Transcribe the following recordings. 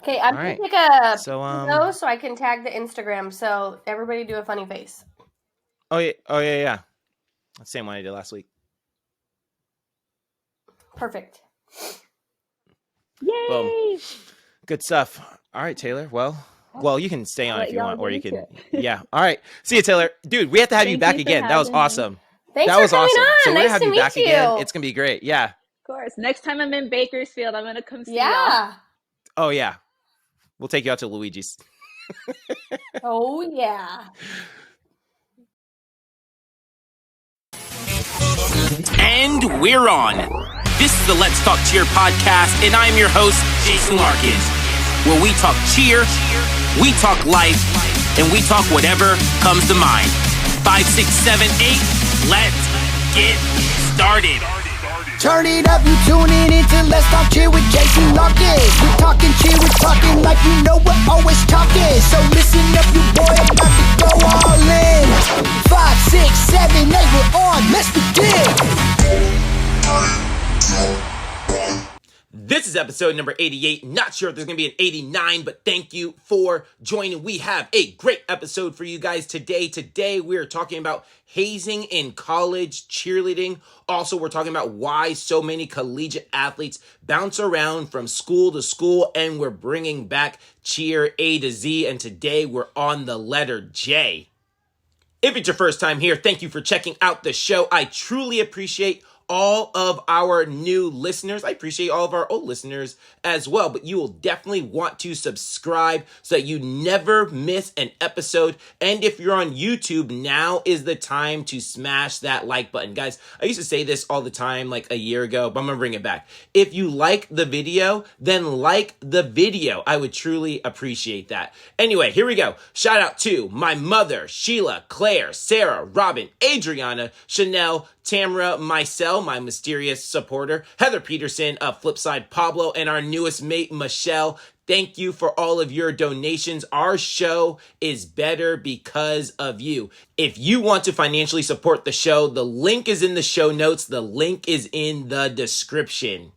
Okay, I'm All gonna right. take a So photo so I can tag the Instagram. So everybody do a funny face. oh yeah. Same one I did last week. Perfect. Yay! Boom. Good stuff. All right, Taylor. Well, you can stay I'll on let if you y'all want, or get you into can. it. Yeah. All right. See you, Taylor. Dude, we have to have you Thank back you for again. That was having me. awesome. Thanks That for was coming awesome. So on. we're gonna Nice have to you meet back you. again. It's gonna be great. Yeah. Of course. Next time I'm in Bakersfield, I'm gonna come see y'all. Yeah. Oh yeah. We'll take you out to Luigi's. Oh yeah. And we're on. This is the Let's Talk Cheer podcast, and I'm your host, Jason Larkins, where we talk cheer, we talk life, and we talk whatever comes to mind. 5, 6, 7, 8, let's get started. Turn it up, you tuning into Let's Talk Cheer with JasonLarkins. We're talking cheer, we're talking like you know we're always talking. So listen up, you boy, about to go all in. 5, 6, 7, 8, we're on, let's begin. This is episode number 88. Not sure if there's going to be an 89, but thank you for joining. We have a great episode for you guys today. Today, we're talking about hazing in college cheerleading. Also, we're talking about why so many collegiate athletes bounce around from school to school, and we're bringing back cheer A to Z, and today we're on the letter J. If it's your first time here, thank you for checking out the show. I truly appreciate all of our new listeners. I appreciate all of our old listeners as well, but you will definitely want to subscribe so that you never miss an episode. And if you're on YouTube, now is the time to smash that like button. Guys, I used to say this all the time like a year ago, but I'm gonna bring it back. If you like the video, then like the video. I would truly appreciate that. Anyway, here we go. Shout out to my mother, Sheila, Claire, Sarah, Robin, Adriana, Chanel, Tamara, myself, my mysterious supporter, Heather Peterson of Flipside Pablo, and our newest mate, Michelle. Thank you for all of your donations. Our show is better because of you. If you want to financially support the show, the link is in the show notes. The link is in the description.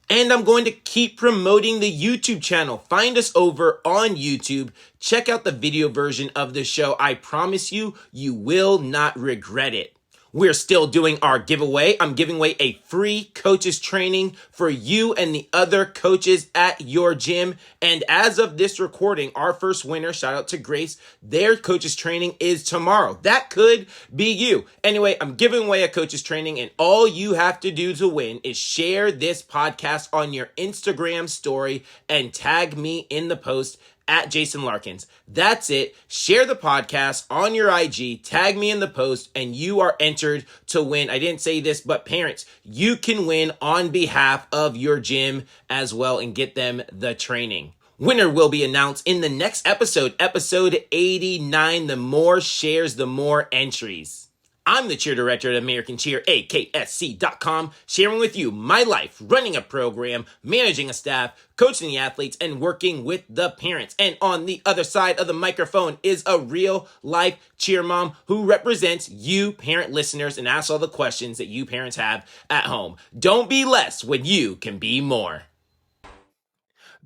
And I'm going to keep promoting the YouTube channel. Find us over on YouTube. Check out the video version of the show. I promise you, you will not regret it. We're still doing our giveaway. I'm giving away a free coaches training for you and the other coaches at your gym. And as of this recording, our first winner, shout out to Grace, their coaches training is tomorrow. That could be you. Anyway, I'm giving away a coaches training, and all you have to do to win is share this podcast on your Instagram story and tag me in the post at JasonLarkins. That's it. Share the podcast on your IG, tag me in the post, and you are entered to win. I didn't say this, but parents, you can win on behalf of your gym as well and get them the training. Winner will be announced in the next episode, episode 89. The more shares, the more entries. I'm the cheer director at American Cheer, AKSC.com, sharing with you my life, running a program, managing a staff, coaching the athletes, and working with the parents. And on the other side of the microphone is a real life cheer mom who represents you parent listeners and asks all the questions that you parents have at home. Don't be less when you can be more.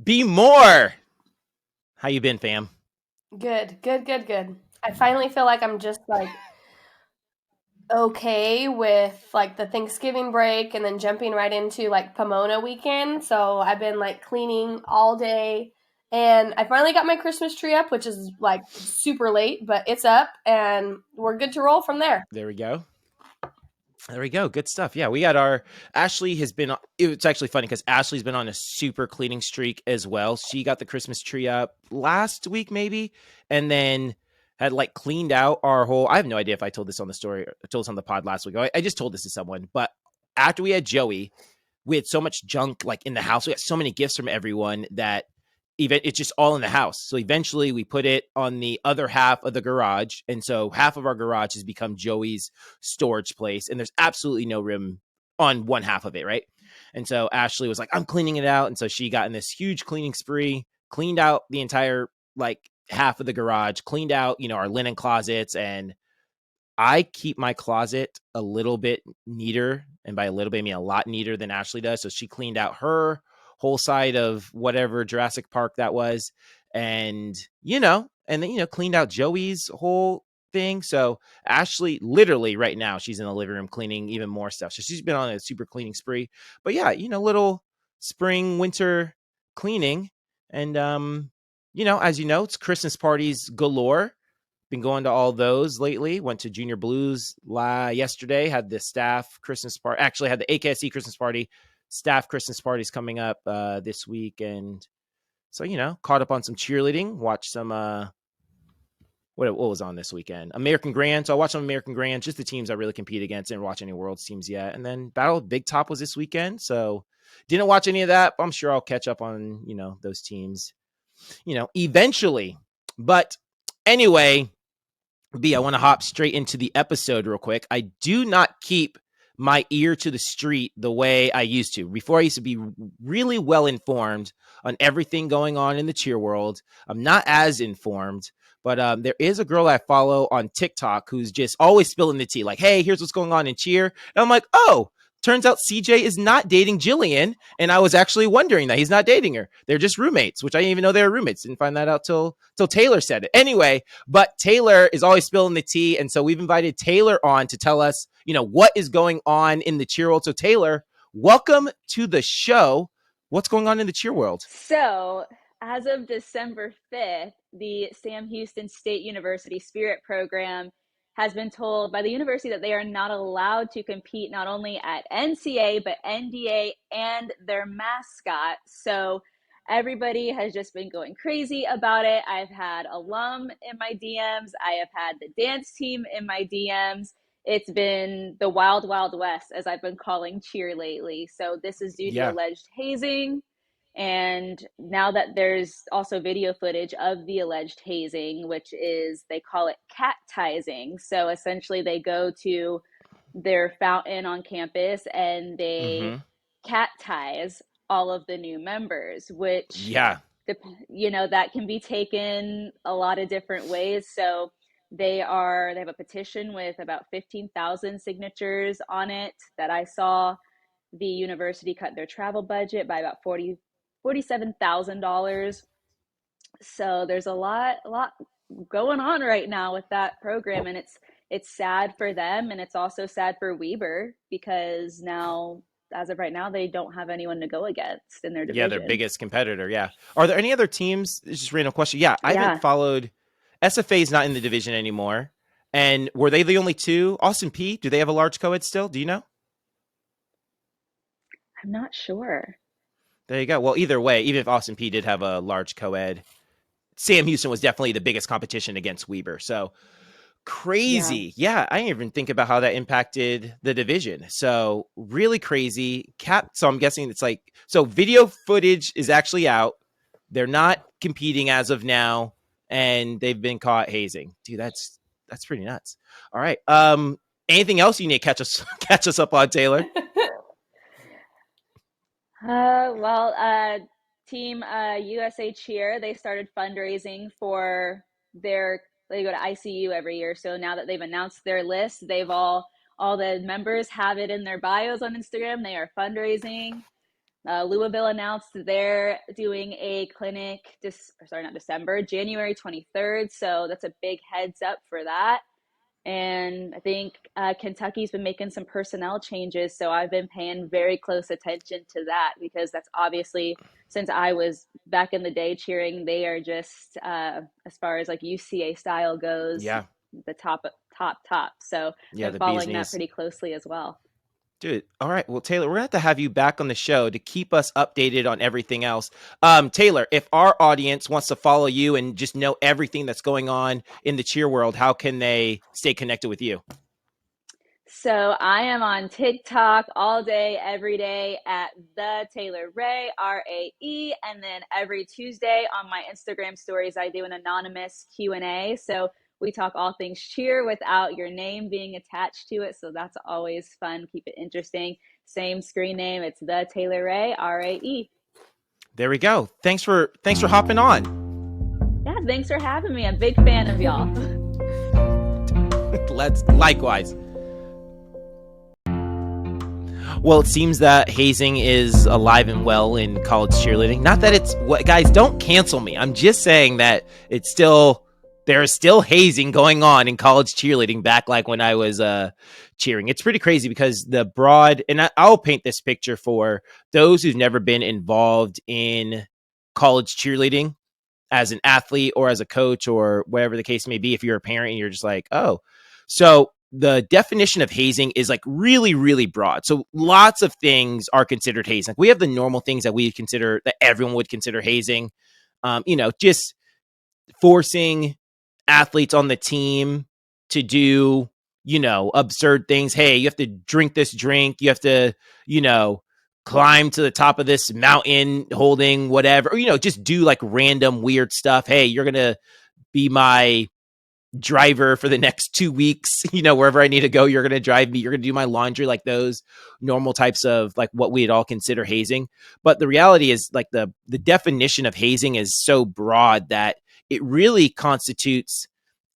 Be more. How you been, fam? Good. I finally feel like I'm just like okay with like the Thanksgiving break and then jumping right into like Pomona weekend. So I've been like cleaning all day, and I finally got my Christmas tree up, which is like super late, but it's up and we're good to roll from there. There we go. Good stuff. Yeah, we got our Ashley has been. It's actually funny because Ashley's been on a super cleaning streak as well. She got the Christmas tree up last week, maybe, and then had like cleaned out our whole. I have no idea if I told this on the story, I told this on the pod last week. I just told this to someone, but after we had Joey, we had so much junk like in the house. We got so many gifts from everyone that even it's just all in the house. So eventually we put it on the other half of the garage. And so half of our garage has become Joey's storage place. And there's absolutely no room on one half of it. Right. And so Ashley was like, I'm cleaning it out. And so she got in this huge cleaning spree, cleaned out the entire like half of the garage, cleaned out, our linen closets. And I keep my closet a little bit neater. And by a little bit, I mean a lot neater than Ashley does. So she cleaned out her whole side of whatever Jurassic Park that was. And, and then, cleaned out Joey's whole thing. So Ashley, literally right now, she's in the living room cleaning even more stuff. So she's been on a super cleaning spree. But yeah, little spring, winter cleaning. And, as you know, it's Christmas parties galore. Been going to all those lately. Went to Junior Blues yesterday. Had the staff Christmas party. Actually, had the AKSE Christmas party. Staff Christmas parties coming up this week. And so, caught up on some cheerleading. Watched some, what was on this weekend? American Grand. So I watched some American Grand, just the teams I really compete against. Didn't watch any Worlds teams yet. And then Battle of Big Top was this weekend. So didn't watch any of that, but I'm sure I'll catch up on, those teams, eventually. But anyway, B, I want to hop straight into the episode real quick. I do not keep my ear to the street the way I used to. Before, I used to be really well informed on everything going on in the cheer world. I'm not as informed, but there is a girl I follow on TikTok who's just always spilling the tea. Like, hey, here's what's going on in cheer. And I'm like, oh, turns out CJ is not dating Jillian. And I was actually wondering that he's not dating her. They're just roommates, which I didn't even know they were roommates. Didn't find that out till Taylor said it. Anyway, but Taylor is always spilling the tea. And so we've invited Taylor on to tell us, what is going on in the cheer world. So Taylor, welcome to the show. What's going on in the cheer world? So as of December 5th, the Sam Houston State University Spirit Program has been told by the university that they are not allowed to compete not only at NCA, but NDA and their mascot. So everybody has just been going crazy about it. I've had alum in my DMs. I have had the dance team in my DMs. It's been the wild, wild west, as I've been calling cheer lately. So this is due to alleged hazing. And now that there's also video footage of the alleged hazing, which is, they call it cat-tizing. So essentially they go to their fountain on campus and they cat-tize all of the new members, which, that can be taken a lot of different ways. So they have a petition with about 15,000 signatures on it that I saw. The university cut their travel budget by about $47,000. So there's a lot going on right now with that program, and it's sad for them, and it's also sad for Weber because now, as of right now, they don't have anyone to go against in their division. Yeah, their biggest competitor. Yeah. Are there any other teams? It's just a random question. Yeah, I haven't followed. SFA is not in the division anymore. And were they the only two? Austin P, do they have a large co-ed still? Do you know? I'm not sure. There you go. Well, either way, even if Austin P did have a large co-ed, Sam Houston was definitely the biggest competition against Weber. So crazy. Yeah, I didn't even think about how that impacted the division. So really crazy. So I'm guessing it's like, so video footage is actually out. They're not competing as of now, and they've been caught hazing. Dude, that's pretty nuts. All right. Anything else you need to catch us up on, Taylor? Team USA Cheer, they started fundraising for they go to ICU every year. So now that they've announced their list, all the members have it in their bios on Instagram. They are fundraising. Louisville announced they're doing a clinic, January 23rd. So that's a big heads up for that. And I think Kentucky's been making some personnel changes. So I've been paying very close attention to that because that's obviously, since I was back in the day cheering, they are just, as far as like UCA style goes, the top. So I'm following that pretty closely as well. Dude, all right. Well, Taylor, we're going to have you back on the show to keep us updated on everything else. Taylor, if our audience wants to follow you and just know everything that's going on in the cheer world, how can they stay connected with you? So I am on TikTok all day, every day at the Taylor Ray, RAE. And then every Tuesday on my Instagram stories, I do an anonymous Q&A. So we talk all things cheer without your name being attached to it. So that's always fun. Keep it interesting. Same screen name. It's the Taylor Ray, RAE. There we go. Thanks for hopping on. Yeah, thanks for having me. I'm a big fan of y'all. Likewise. Well, it seems that hazing is alive and well in college cheerleading. Not that it's what guys, don't cancel me. I'm just saying that there is still hazing going on in college cheerleading back like when I was cheering. It's pretty crazy because I'll paint this picture for those who've never been involved in college cheerleading as an athlete or as a coach or whatever the case may be. If you're a parent and you're just like, oh, so the definition of hazing is like really, really broad. So lots of things are considered hazing. Like we have the normal things that we consider that everyone would consider hazing. Just forcing athletes on the team to do, absurd things. Hey, you have to drink this drink. You have to, climb to the top of this mountain holding whatever, or, just do like random weird stuff. Hey, you're going to be my driver for the next 2 weeks, wherever I need to go, you're going to drive me, you're going to do my laundry, like those normal types of like what we'd all consider hazing. But the reality is like the definition of hazing is so broad that it really constitutes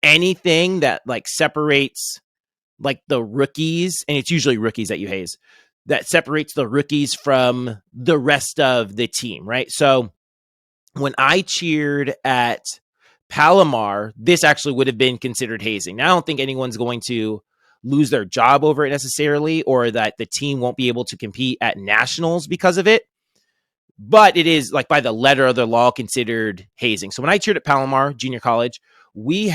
anything that like separates like the rookies, and it's usually rookies that you haze, that separates the rookies from the rest of the team, right? So when I cheered at Palomar, this actually would have been considered hazing. Now, I don't think anyone's going to lose their job over it necessarily, or that the team won't be able to compete at nationals because of it. But it is like by the letter of the law considered hazing. So when I cheered at Palomar Junior College, we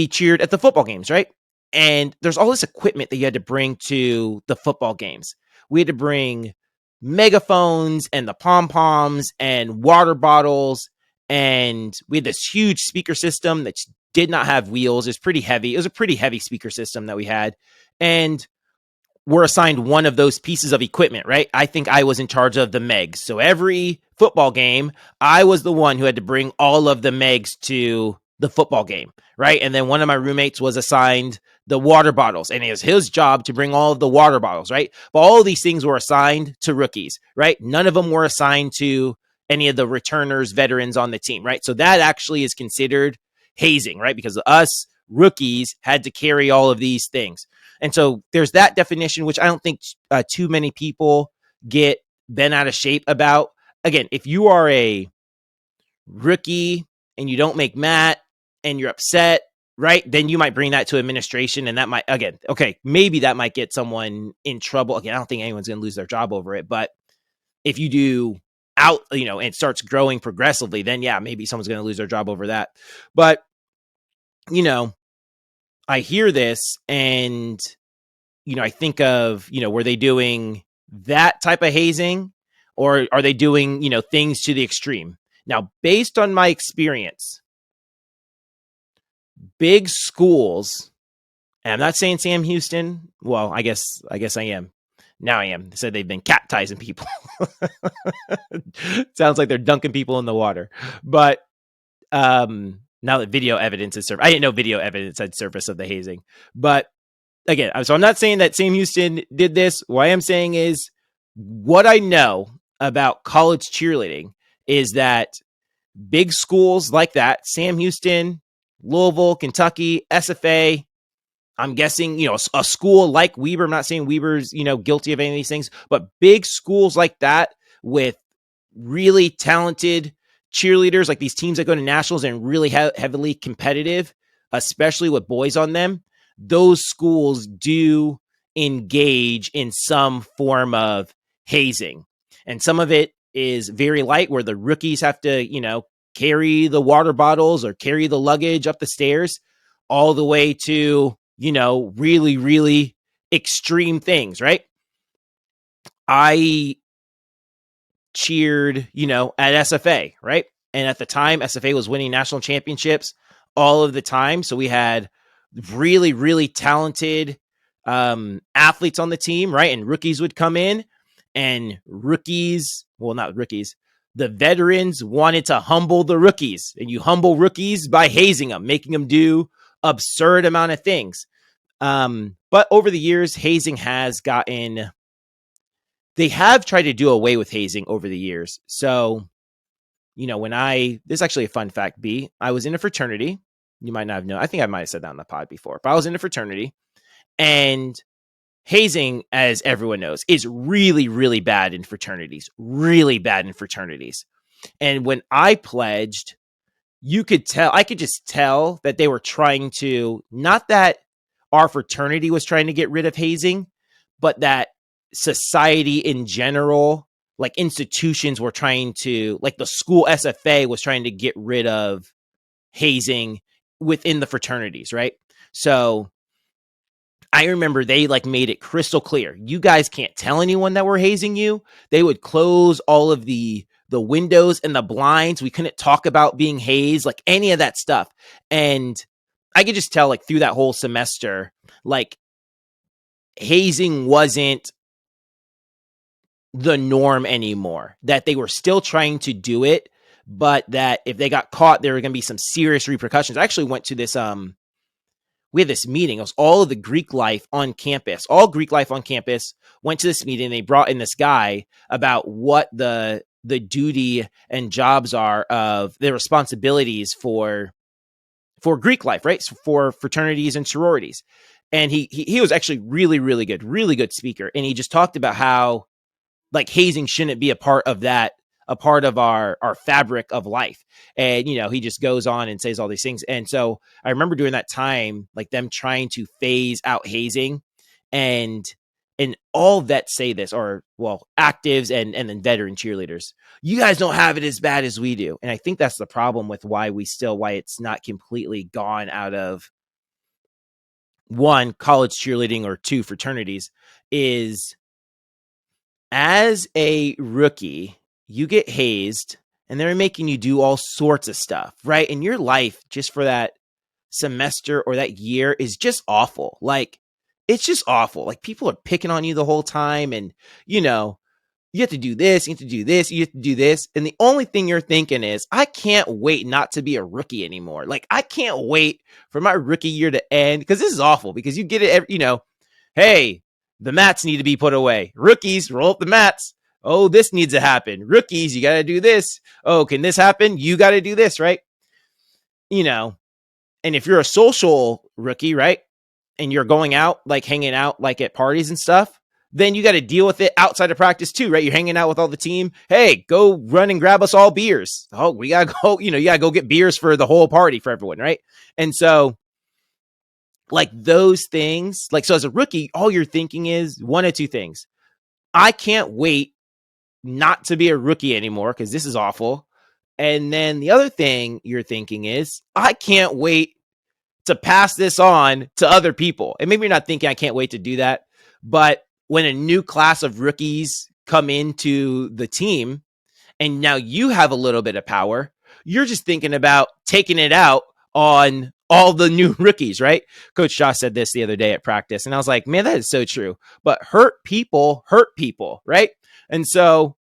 cheered at the football games, right? And there's all this equipment that you had to bring to the football games. We had to bring megaphones and the pom-poms and water bottles. And we had this huge speaker system that did not have wheels. It was pretty heavy. It was a pretty heavy speaker system that we had. And we're assigned one of those pieces of equipment, right? I think I was in charge of the megs. So every football game, I was the one who had to bring all of the megs to the football game, right? And then one of my roommates was assigned the water bottles, and it was his job to bring all of the water bottles, right? But all of these things were assigned to rookies, right? None of them were assigned to any of the returners, veterans on the team, right? So that actually is considered hazing, right? Because us rookies had to carry all of these things. And so there's that definition, which I don't think too many people get bent out of shape about. Again, if you are a rookie and you don't make mat and you're upset, right, then you might bring that to administration, and that might, again, okay, maybe that might get someone in trouble. Again, I don't think anyone's going to lose their job over it, but if you do and it starts growing progressively, then yeah, maybe someone's going to lose their job over that. But, I hear this and, I think of, were they doing that type of hazing, or are they doing, things to the extreme? Now, based on my experience, big schools, and I'm not saying Sam Houston. Well, I guess I am. Now I am. They said they've been captizing people. Sounds like they're dunking people in the water. But now that video evidence is surfaced, I didn't know video evidence had surfaced of the hazing. But again, so I'm not saying that Sam Houston did this. What I am saying is what I know about college cheerleading is that big schools like that, Sam Houston, Louisville, Kentucky, SFA, I'm guessing, a school like Weber, I'm not saying Weber's, guilty of any of these things, but big schools like that with really talented cheerleaders, like these teams that go to nationals and really heavily competitive, especially with boys on them, those schools do engage in some form of hazing. And some of it is very light, where the rookies have to, carry the water bottles or carry the luggage up the stairs, all the way to, really, really extreme things, right? I cheered, at SFA, right? And at the time, SFA was winning national championships all of the time. So we had really, really talented athletes on the team, right? And rookies would come in, and not rookies, the veterans wanted to humble the rookies, and you humble rookies by hazing them, making them do absurd amount of things. But over the years, hazing has they have tried to do away with hazing over the years. So, this is actually a fun fact, B, I was in a fraternity. You might not have known. I think I might have said that on the pod before, but I was in a fraternity, and hazing, as everyone knows, is really, really bad in fraternities. Really bad in fraternities. And when I pledged, I could just tell that they were trying to, not that our fraternity was trying to get rid of hazing, but that society in general, like institutions were trying to, like the school SFA was trying to get rid of hazing within the fraternities, right? So I remember they like made it crystal clear. You guys can't tell anyone that we're hazing you. They would close all of the windows and the blinds. We couldn't talk about being hazed, like any of that stuff. And I could just tell, like, through that whole semester, like, hazing wasn't the norm anymore, that they were still trying to do it, but that if they got caught, there were going to be some serious repercussions. I actually went to this, we had this meeting. It was all of the Greek life on campus. All Greek life on campus went to this meeting. They brought in this guy about what the duty and jobs are of the responsibilities for Greek life, right? So for fraternities and sororities. And he was actually really good speaker. And he just talked about how, like, hazing shouldn't be a part of that, a part of our fabric of life. And, you know, he just goes on and says all these things. And so I remember during that time, like, them trying to phase out hazing, and all vets say this, or, well, actives and then veteran cheerleaders, you guys don't have it as bad as we do. And I think that's the problem with why it's not completely gone out of, one, college cheerleading, or two, fraternities, is as a rookie, you get hazed and they're making you do all sorts of stuff, right? And your life just for that semester or that year is just awful. Like, it's just awful. Like, people are picking on you the whole time, and, you know, you have to do this, you have to do this, you have to do this. And the only thing you're thinking is, I can't wait not to be a rookie anymore. Like, I can't wait for my rookie year to end, because this is awful, because you get it every, you know, hey, the mats need to be put away. Rookies, roll up the mats. Oh, this needs to happen. Rookies, you got to do this. Oh, can this happen? You got to do this, right? You know, and if you're a social rookie, right, and you're going out, like hanging out, like at parties and stuff, then you got to deal with it outside of practice too, right? You're hanging out with all the team. Hey, go run and grab us all beers. Oh, we got to go, you know, you got to go get beers for the whole party for everyone, right? And so, like, those things, like, so as a rookie, all you're thinking is one of two things. I can't wait not to be a rookie anymore, because this is awful. And then the other thing you're thinking is, I can't wait to pass this on to other people. And maybe you're not thinking, I can't wait to do that. But when a new class of rookies come into the team, and now you have a little bit of power, you're just thinking about taking it out on all the new rookies, right? Coach Josh said this the other day at practice, and I was like, man, that is so true. But hurt people, right? And so,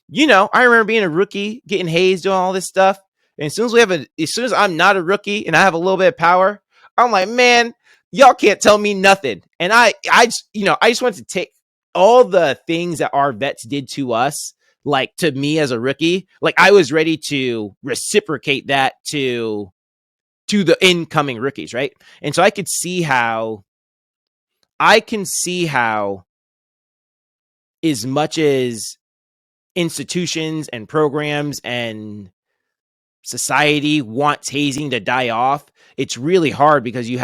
you know, I remember being a rookie, getting hazed, doing all this stuff. And as soon as I'm not a rookie and I have a little bit of power, I'm like, man, y'all can't tell me nothing. And I just want to take all the things that our vets did to us, like, to me as a rookie, like, I was ready to reciprocate that to the incoming rookies, right? And so I can see how, as much as institutions and programs and society wants hazing to die off, it's really hard, because you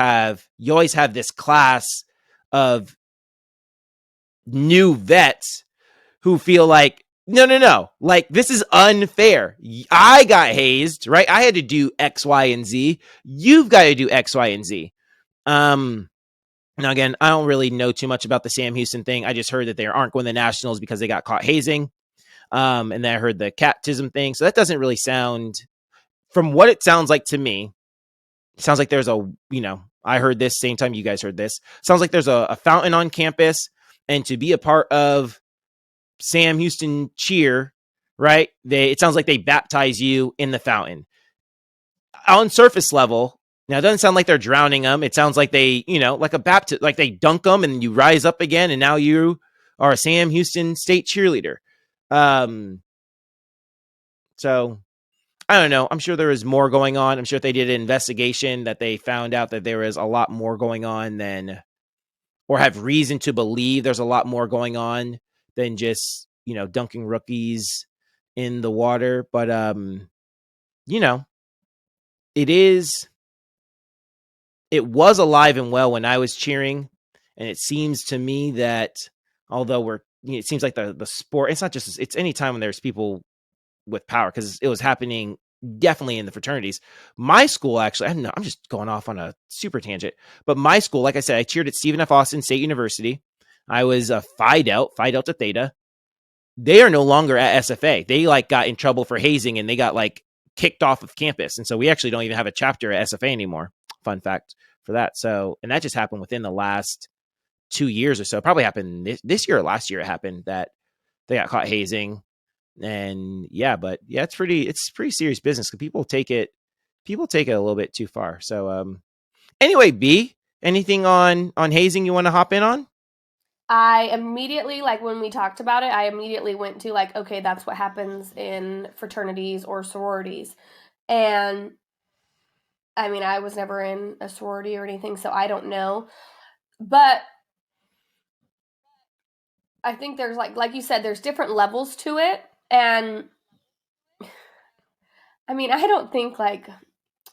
always have this class of new vets who feel like, no, like, this is unfair. I got hazed, right? I had to do X, Y, and Z. You've got to do X, Y, and Z. Now, again, I don't really know too much about the Sam Houston thing. I just heard that they aren't going to the Nationals because they got caught hazing. And then I heard the catism thing. So that doesn't really sound, from what it sounds like to me, it sounds like there's a, you know, I heard this same time you guys heard this. Sounds like there's a fountain on campus, and to be a part of Sam Houston cheer, right? It sounds like they baptize you in the fountain. On surface level, now it doesn't sound like they're drowning them. It sounds like they, you know, like a baptism, like they dunk them and you rise up again, and now you are a Sam Houston State cheerleader. So I don't know. I'm sure there is more going on. I'm sure if they did an investigation, that they found out that there is a lot more going on than or have reason to believe there's a lot more going on than just, dunking rookies in the water. But, it was alive and well when I was cheering. And it seems to me that although it seems like the sport, it's not just, it's any time when there's people with power, because it was happening definitely in the fraternities. My school, actually, I'm just going off on a super tangent, but my school, like I said, I cheered at Stephen F. Austin State University. I was a Phi Delta Theta. They are no longer at SFA. They got in trouble for hazing, and they got kicked off of campus. And so we actually don't even have a chapter at SFA anymore. Fun fact for that. So, and that just happened within the last 2 years or so. Probably happened this year or last year. It happened that they got caught hazing. And it's pretty serious business, because people take it a little bit too far. So anyway, B, anything on hazing you want to hop in on? I immediately, when we talked about it, I immediately went to okay, that's what happens in fraternities or sororities. And I mean, I was never in a sorority or anything, so I don't know. But I think there's like you said, there's different levels to it. And I mean, I don't think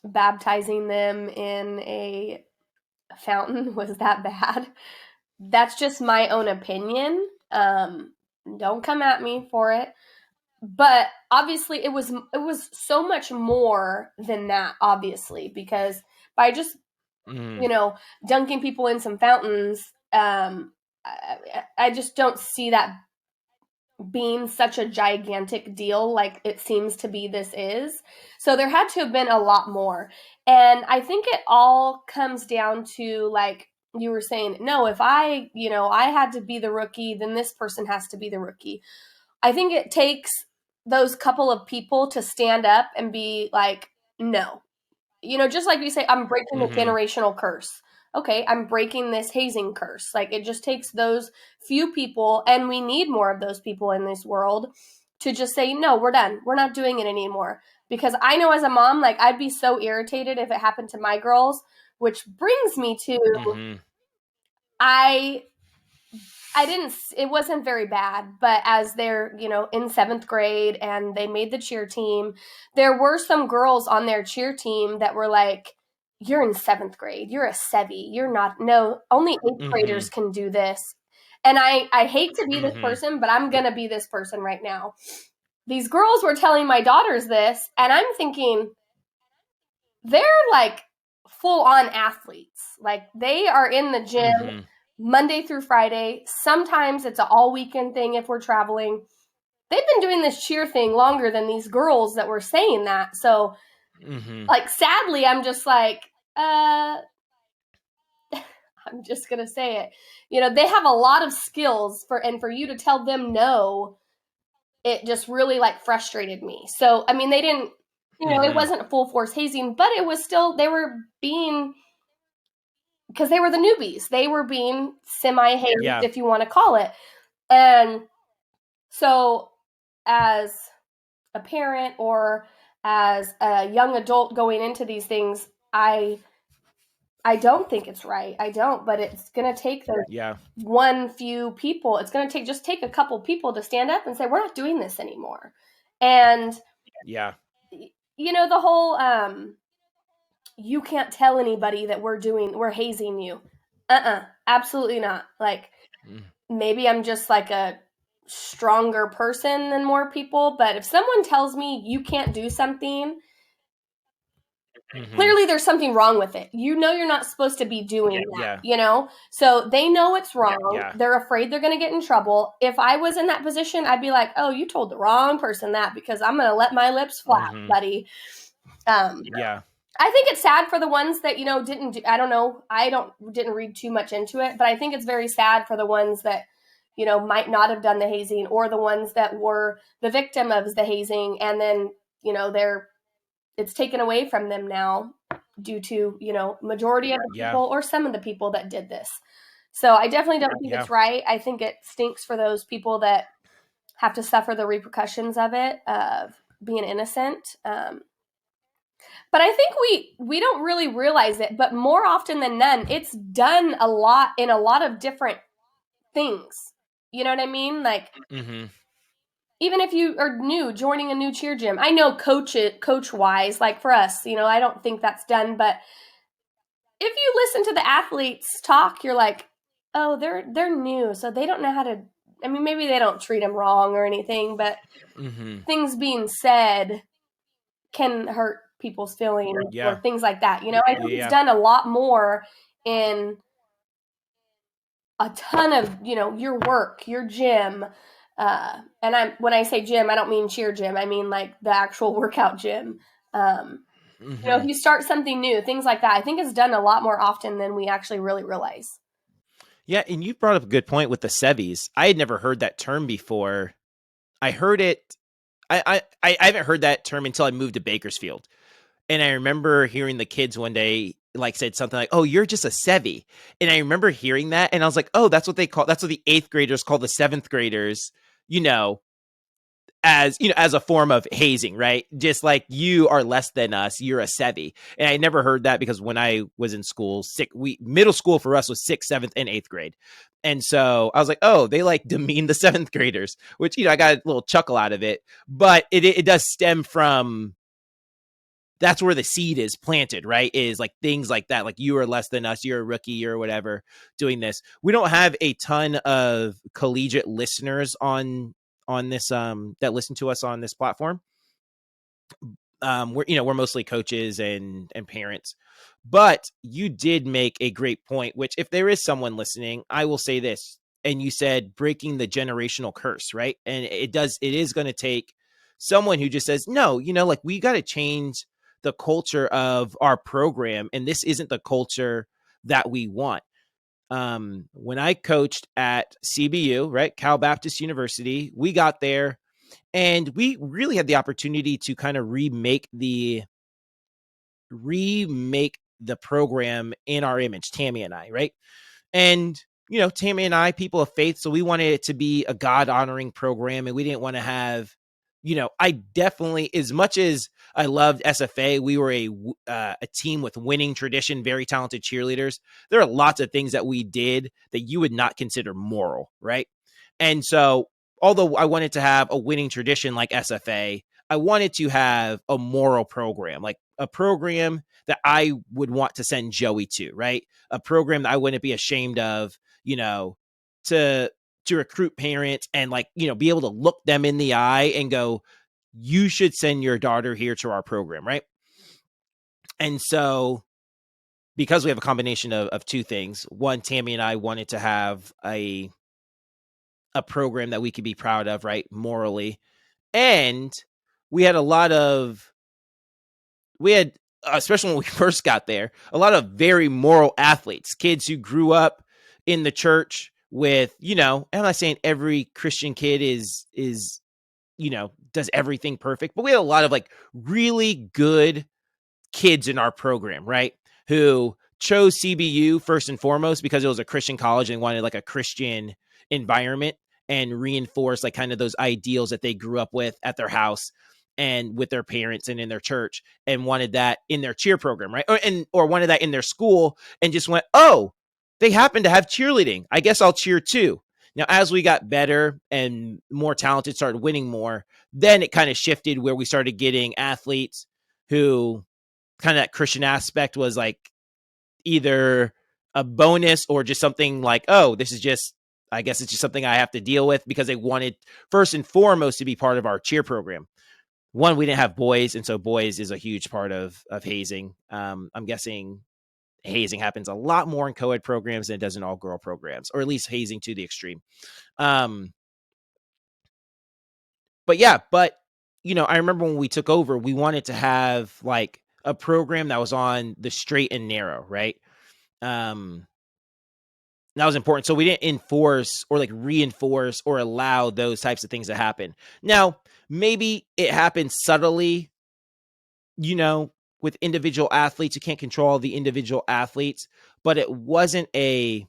baptizing them in a fountain was that bad. That's just my own opinion. Don't come at me for it. But obviously it was so much more than that, obviously, because by just dunking people in some fountains, I just don't see that being such a gigantic deal like it seems to be this is. So there had to have been a lot more. And I think it all comes down to, like you were saying, no, if I had to be the rookie, then this person has to be the rookie. I think it takes those couple of people to stand up and be like, no. Just like you say, I'm breaking the generational curse. Okay, I'm breaking this hazing curse. It just takes those few people, and we need more of those people in this world, to just say, no, we're done. We're not doing it anymore. Because I know as a mom, I'd be so irritated if it happened to my girls, which brings me to, it wasn't very bad, but as they're, in 7th grade and they made the cheer team, there were some girls on their cheer team that were like, you're in 7th grade. You're a Sevi. You're not, no, only 8th graders can do this. And I hate to be this person, but I'm going to be this person right now. These girls were telling my daughters this, and I'm thinking, they're full on athletes. They are in the gym Monday through Friday. Sometimes it's an all weekend thing if we're traveling. They've been doing this cheer thing longer than these girls that were saying that. So, sadly, I'm just I'm just going to say it. They have a lot of skills for you to tell them no, it just really frustrated me. So, I mean, they didn't, it wasn't full force hazing, but it was still, they were being, because they were the newbies. They were being semi-hazed, if you want to call it. And so as a parent or as a young adult going into these things, I don't think it's right. I don't, but it's going to take those few people. It's going to take a couple people to stand up and say, we're not doing this anymore. And the whole, you can't tell anybody that we're hazing you. Absolutely not. Maybe I'm just a stronger person than more people, but if someone tells me you can't do something, clearly there's something wrong with it. You're not supposed to be doing that, So they know it's wrong. They're afraid they're going to get in trouble. If I was in that position, I'd be like, oh, you told the wrong person that, because I'm going to let my lips flap, buddy. I think it's sad for the ones that, didn't do, I don't know. Didn't read too much into it, but I think it's very sad for the ones that, might not have done the hazing, or the ones that were the victim of the hazing. And then, it's taken away from them now due to, majority of the people or some of the people that did this. So I definitely don't think it's right. I think it stinks for those people that have to suffer the repercussions of it, of being innocent. But I think we don't really realize it, but more often than none, it's done a lot in a lot of different things. You know what I mean? Like, Mm-hmm. even if you are new, joining a new cheer gym, I know coach wise, like for us, I don't think that's done, but if you listen to the athletes talk, you're like, oh, they're new, so they don't know how to. I mean, maybe they don't treat them wrong or anything, but Mm-hmm. things being said can hurt people's feelings or Yeah. things like that. I think it's Yeah. done a lot more in a ton of your work, your gym. When I say gym, I don't mean cheer gym. I mean like the actual workout gym. If Mm-hmm. you start something new, things like that, I think it's done a lot more often than we actually really realize. Yeah, and you brought up a good point with the sevies. I had never heard that term before. I heard it. I haven't heard that term until I moved to Bakersfield, and I remember hearing the kids one day like said something like, "Oh, you're just a sevy," and I remember hearing that, and I was like, "Oh, that's what they call. That's what the eighth graders call the seventh graders." You know, as a form of hazing, right? Just like you are less than us, you're a sevy. And I never heard that because when I was in school, middle school for us was sixth, seventh, and eighth grade. And so I was like, oh, they like demean the seventh graders, which, I got a little chuckle out of it. But it does stem from that's where the seed is planted, right? Is like things like that, like you are less than us, you're a rookie, you're whatever doing this. We don't have a ton of collegiate listeners on this that listen to us on this platform. We're mostly coaches and parents, but you did make a great point, which if there is someone listening, I will say this. And you said breaking the generational curse, right? And it is going to take someone who just says, no, like we got to change the culture of our program. And this isn't the culture that we want. When I coached at CBU, right, Cal Baptist University, we got there and we really had the opportunity to kind of remake the program in our image, Tammy and I, right? And Tammy and I, people of faith, so we wanted it to be a God honoring program, and we didn't want to have, I definitely, as much as I loved SFA, we were a team with winning tradition, very talented cheerleaders. There are lots of things that we did that you would not consider moral, right? And so, although I wanted to have a winning tradition like SFA, I wanted to have a moral program, like a program that I would want to send Joey to, right? A program that I wouldn't be ashamed of, to recruit parents and be able to look them in the eye and go, you should send your daughter here to our program, right? And so because we have a combination of two things, one, Tammy and I wanted to have a program that we could be proud of, right? Morally. And we had especially when we first got there, a lot of very moral athletes, kids who grew up in the church with, I'm not saying every Christian kid is, does everything perfect, but we had a lot of really good kids in our program, right? Who chose CBU first and foremost because it was a Christian college and wanted a Christian environment and reinforce kind of those ideals that they grew up with at their house and with their parents and in their church, and wanted that in their cheer program, right? Or wanted that in their school and just went, oh, they happen to have cheerleading, I guess I'll cheer too. Now, as we got better and more talented, started winning more, then it kind of shifted where we started getting athletes who kind of that Christian aspect was either a bonus or just something oh, this is just, I guess it's just something I have to deal with, because they wanted first and foremost to be part of our cheer program. One, we didn't have boys, and so boys is a huge part of hazing. I'm guessing hazing happens a lot more in co-ed programs than it does in all girl programs, or at least hazing to the extreme. But I remember when we took over, we wanted to have a program that was on the straight and narrow, right? That was important. So we didn't enforce or reinforce or allow those types of things to happen. Now, maybe it happens subtly, with individual athletes. You can't control the individual athletes, but it wasn't a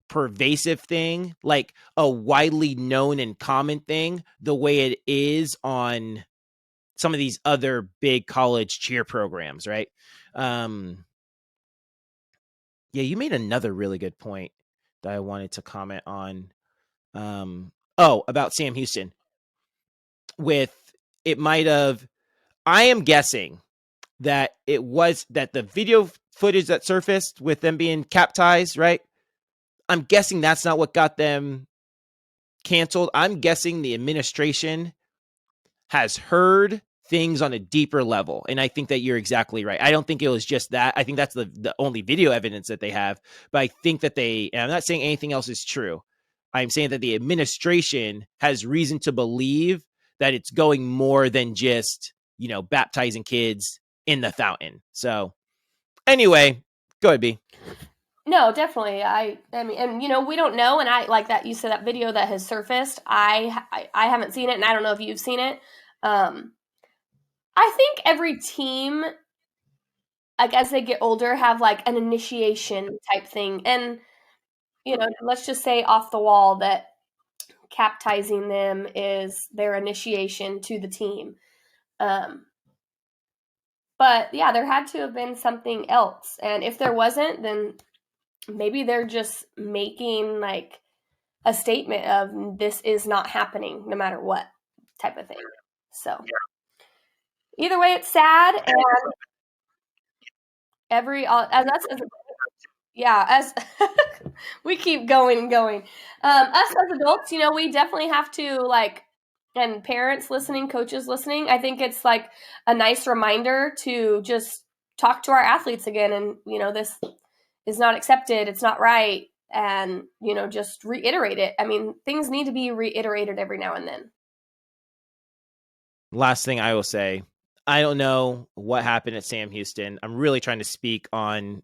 pervasive thing, like a widely known and common thing, the way it is on some of these other big college cheer programs, right? Yeah, you made another really good point that I wanted to comment on. About Sam Houston. I am guessing that it was that the video footage that surfaced with them being captized, right? I'm guessing that's not what got them canceled. I'm guessing the administration has heard things on a deeper level. And I think that you're exactly right. I don't think it was just that. I think that's the only video evidence that they have. But I think that and I'm not saying anything else is true. I'm saying that the administration has reason to believe that it's going more than just, baptizing kids in the fountain. So anyway, go ahead, B. No, definitely. I mean, and we don't know. And I like that you said that video that has surfaced. I haven't seen it, and I don't know if you've seen it. I think every team, like as they get older, have like an initiation type thing, and let's just say off the wall that captizing them is their initiation to the team. But yeah, there had to have been something else, and if there wasn't, then maybe they're just making like a statement of this is not happening no matter what type of thing. So either way, it's sad, and as we keep going and going. Us as adults, we definitely have to and parents listening, coaches listening, I think it's like a nice reminder to just talk to our athletes again, and this is not accepted, it's not right, and just reiterate it. I mean, things need to be reiterated every now and then. Last thing I will say, I don't know what happened at Sam Houston. I'm really trying to speak on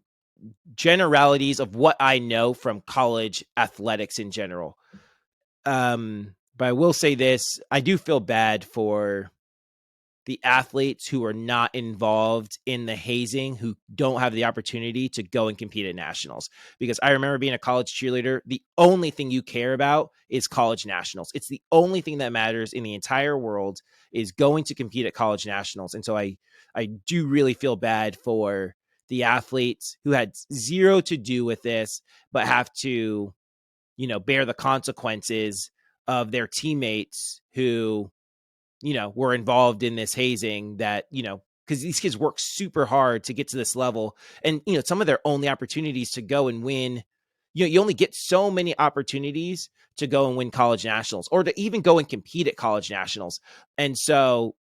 generalities of what I know from college athletics in general. But I will say this, I do feel bad for the athletes who are not involved in the hazing, who don't have the opportunity to go and compete at nationals. Because I remember being a college cheerleader, the only thing you care about is college nationals. It's the only thing that matters in the entire world is going to compete at college nationals. And so I do really feel bad for the athletes who had zero to do with this, but have to, bear the consequences of their teammates who, were involved in this hazing that, because these kids work super hard to get to this level. And, some of their only opportunities to go and win, you only get so many opportunities to go and win college nationals or to even go and compete at college nationals. And so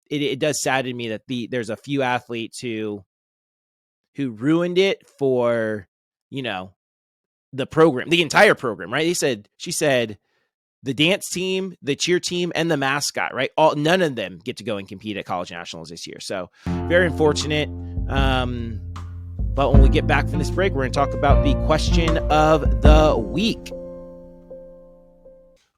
it does sadden me that there's a few athletes who ruined it for, the program, the entire program, right? She said, the dance team, the cheer team, and the mascot, right? None of them get to go and compete at college nationals this year. So very unfortunate. But when we get back from this break, we're going to talk about the question of the week.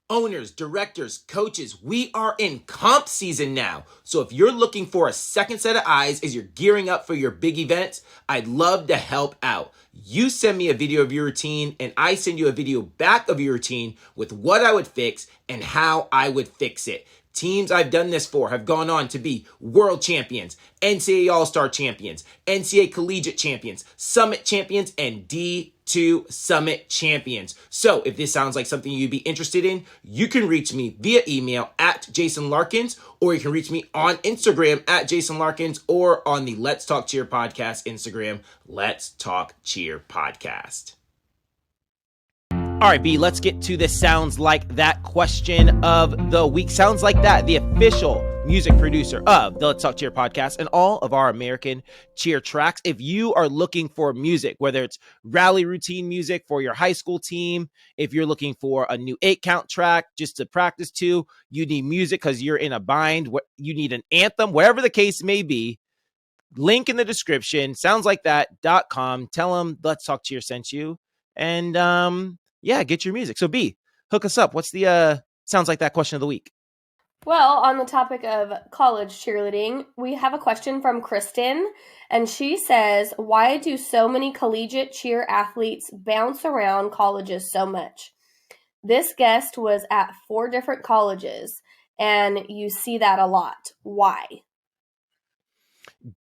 Owners, directors, coaches, we are in comp season now. So if you're looking for a second set of eyes as you're gearing up for your big events, I'd love to help out. You send me a video of your routine and I send you a video back of your routine with what I would fix and how I would fix it. Teams I've done this for have gone on to be world champions, NCAA All-Star champions, NCAA collegiate champions, summit champions, and D2 summit champions. So if this sounds like something you'd be interested in, you can reach me via email at JasonLarkins, or you can reach me on Instagram at JasonLarkins, or on the Let's Talk Cheer podcast Instagram, Let's Talk Cheer podcast. All right, B, let's get to the Sounds Like That question of the week. Sounds Like That, the official music producer of the Let's Talk Cheer podcast and all of our American cheer tracks. If you are looking for music, whether it's rally routine music for your high school team, if you're looking for a new 8-count track just to practice to, you need music because you're in a bind, you need an anthem, whatever the case may be, link in the description, soundslikeThat.com. Tell them Let's Talk Cheer sent you. And yeah, get your music. So B, hook us up. What's the Sounds Like That question of the week? Well, on the topic of college cheerleading, we have a question from Kristen, and she says, why do so many collegiate cheer athletes bounce around colleges so much? This guest was at 4 different colleges, and you see that a lot. Why?